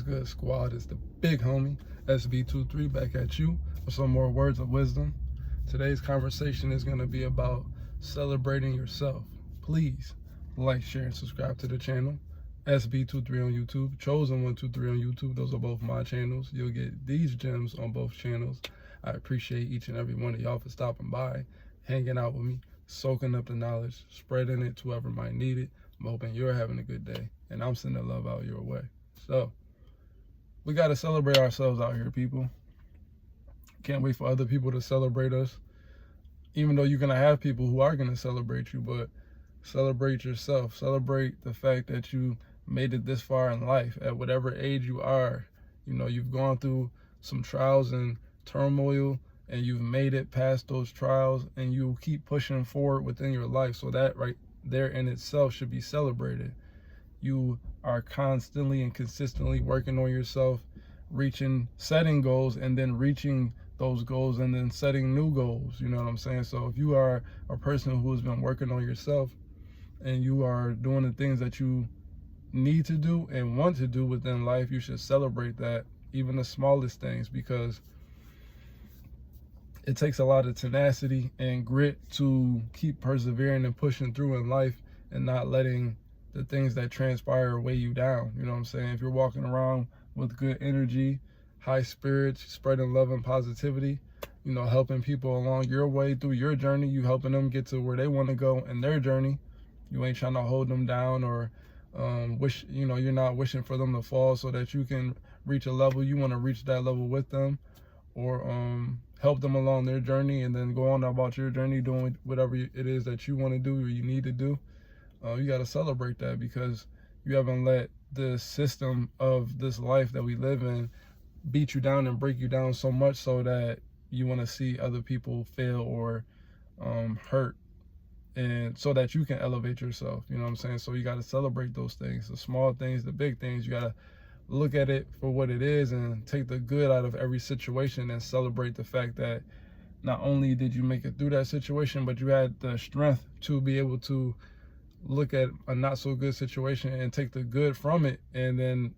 Good squad, is the big homie SB23 back at you with some more words of wisdom. Today's conversation is going to be about celebrating yourself. Please like, share, and subscribe to the channel. SB23 on YouTube, Chosen123 on YouTube. Those are both my channels. You'll get these gems on both channels. I appreciate each and every one of y'all for stopping by, hanging out with me, soaking up the knowledge, spreading it to whoever might need it. I'm hoping you're having a good day, and I'm sending love out your way. So, we got to celebrate ourselves out here, people. Can't wait for other people to celebrate us. Even though you're going to have people who are going to celebrate you, but celebrate yourself. Celebrate the fact that you made it this far in life at whatever age you are. You know, you've gone through some trials and turmoil, and you've made it past those trials, and you keep pushing forward within your life. So that right there in itself should be celebrated. You are constantly and consistently working on yourself, setting goals, and then reaching those goals, and then setting new goals. You know what I'm saying? So if you are a person who has been working on yourself and you are doing the things that you need to do and want to do within life, you should celebrate that, even the smallest things, because it takes a lot of tenacity and grit to keep persevering and pushing through in life and not letting the things that transpire weigh you down. You know what I'm saying? If you're walking around with good energy, high spirits, spreading love and positivity, you know, helping people along your way through your journey, you helping them get to where they want to go in their journey. You ain't trying to hold them down or you're not wishing for them to fall so that you can reach a level. You want to reach that level with them, or help them along their journey, and then go on about your journey doing whatever it is that you want to do or you need to do. You got to celebrate that, because you haven't let the system of this life that we live in beat you down and break you down so much so that you want to see other people fail or hurt, and so that you can elevate yourself. You know what I'm saying? So you got to celebrate those things, the small things, the big things. You got to look at it for what it is and take the good out of every situation, and celebrate the fact that not only did you make it through that situation, but you had the strength to be able to look at a not so good situation and take the good from it, and then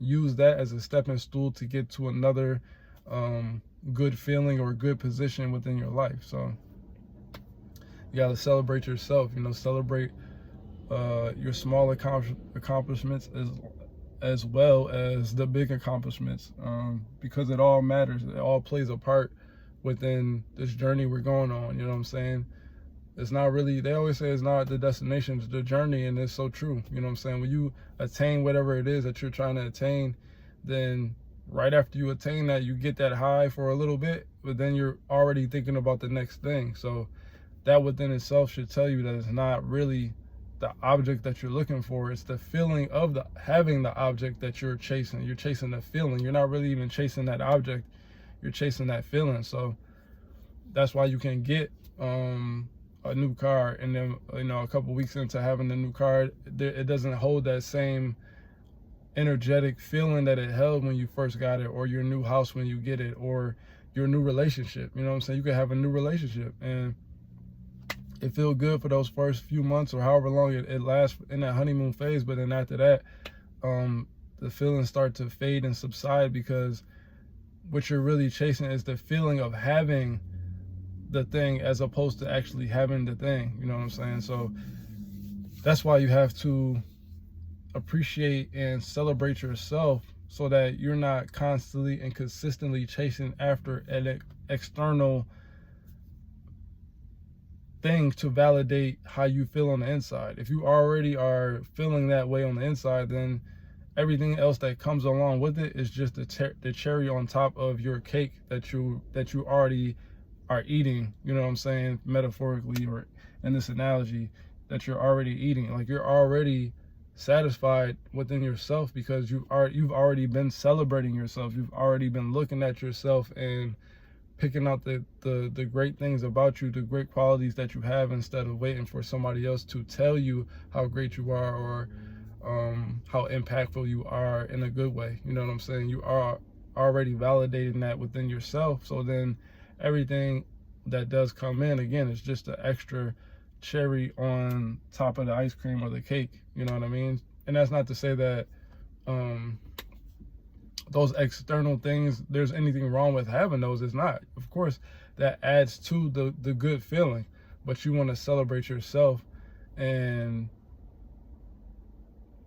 use that as a stepping stool to get to another good feeling or good position within your life. So you got to celebrate yourself, you know, celebrate your small accomplishments as well as the big accomplishments, because it all matters. It all plays a part within this journey we're going on. You know what I'm saying? It's not really, they always say it's not the destination, it's the journey, and it's so true. You know what I'm saying? When you attain whatever it is that you're trying to attain, then right after you attain that, you get that high for a little bit, but then you're already thinking about the next thing. So that within itself should tell you that it's not really the object that you're looking for. It's the feeling of having the object that you're chasing. You're chasing the feeling. You're not really even chasing that object. You're chasing that feeling. So that's why you can get a new car, and then, you know, a couple weeks into having the new car, it doesn't hold that same energetic feeling that it held when you first got it, or your new house when you get it, or your new relationship. You know what I'm saying? You could have a new relationship and it feel good for those first few months or however long it lasts in that honeymoon phase, but then after that, the feelings start to fade and subside, because what you're really chasing is the feeling of having the thing as opposed to actually having the thing. You know what I'm saying? So that's why you have to appreciate and celebrate yourself, so that you're not constantly and consistently chasing after an external thing to validate how you feel on the inside. If you already are feeling that way on the inside, then everything else that comes along with it is just the cherry on top of your cake that you already are eating. You know what I'm saying? Metaphorically, or in this analogy, that you're already eating. Like, you're already satisfied within yourself, because you've already been celebrating yourself. You've already been looking at yourself and picking out the great things about you, the great qualities that you have, instead of waiting for somebody else to tell you how great you are, or how impactful you are in a good way. You know what I'm saying? You are already validating that within yourself. So then everything that does come in, again, is just an extra cherry on top of the ice cream or the cake. You know what I mean? And that's not to say that those external things, there's anything wrong with having those. It's not. Of course, that adds to the good feeling, but you want to celebrate yourself and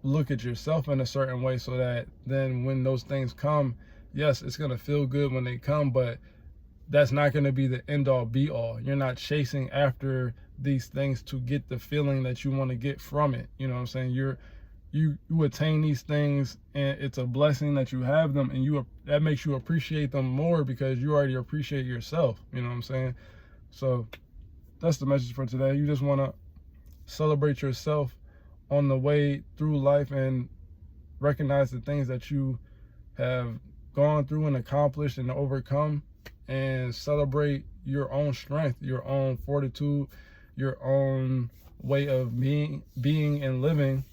look at yourself in a certain way, so that then when those things come, yes, it's going to feel good when they come, but that's not going to be the end all be all. You're not chasing after these things to get the feeling that you want to get from it. You know what I'm saying? You attain these things, and it's a blessing that you have them, and that makes you appreciate them more because you already appreciate yourself. You know what I'm saying? So that's the message for today. You just want to celebrate yourself on the way through life and recognize the things that you have gone through and accomplished and overcome, and celebrate your own strength, your own fortitude, your own way of being and living,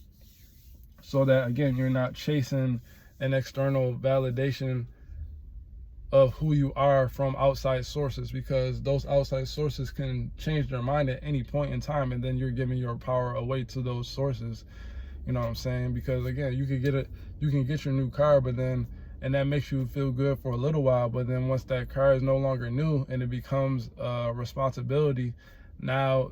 so that, again, you're not chasing an external validation of who you are from outside sources, because those outside sources can change their mind at any point in time, and then you're giving your power away to those sources. You know what I'm saying? Because, again, you can get your new car, but then, and that makes you feel good for a little while, but then once that car is no longer new and it becomes a responsibility, now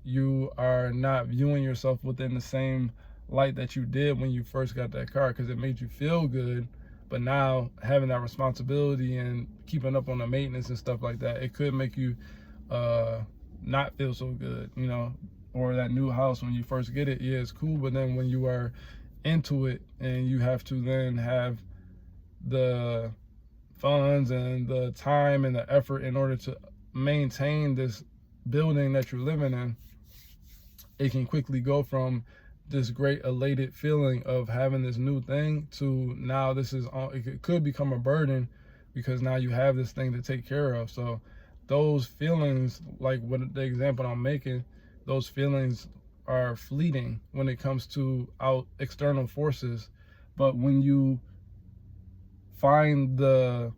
you are not viewing yourself within the same light that you did when you first got that car, because it made you feel good. But now, having that responsibility and keeping up on the maintenance and stuff like that, it could make you not feel so good, you know. Or that new house, when you first get it, yeah, it's cool, but then when you are into it and you have to then have the funds and the time and the effort in order to maintain this building that you're living in, it can quickly go from this great elated feeling of having this new thing to now it could become a burden, because now you have this thing to take care of. So those feelings, like what the example I'm making, those feelings are fleeting when it comes to external forces. But when you find the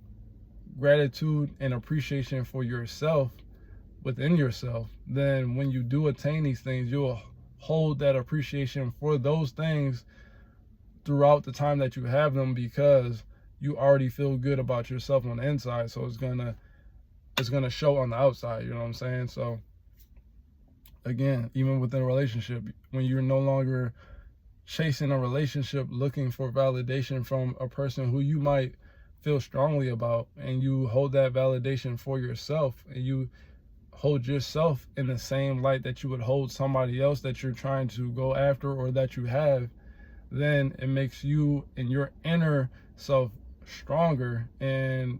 gratitude and appreciation for yourself within yourself, then when you do attain these things, you'll hold that appreciation for those things throughout the time that you have them, because you already feel good about yourself on the inside. So it's gonna show on the outside. You know what I'm saying? So again, even within a relationship, when you're no longer chasing a relationship looking for validation from a person who you might feel strongly about, and you hold that validation for yourself, and you hold yourself in the same light that you would hold somebody else that you're trying to go after or that you have, then it makes you and your inner self stronger and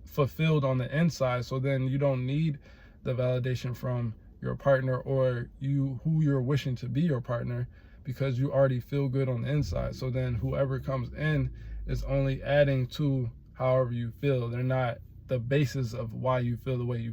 fulfilled on the inside. So then you don't need the validation from your partner or who you're wishing to be your partner, because you already feel good on the inside. So then whoever comes in is only adding to however you feel. They're not the basis of why you feel the way you feel.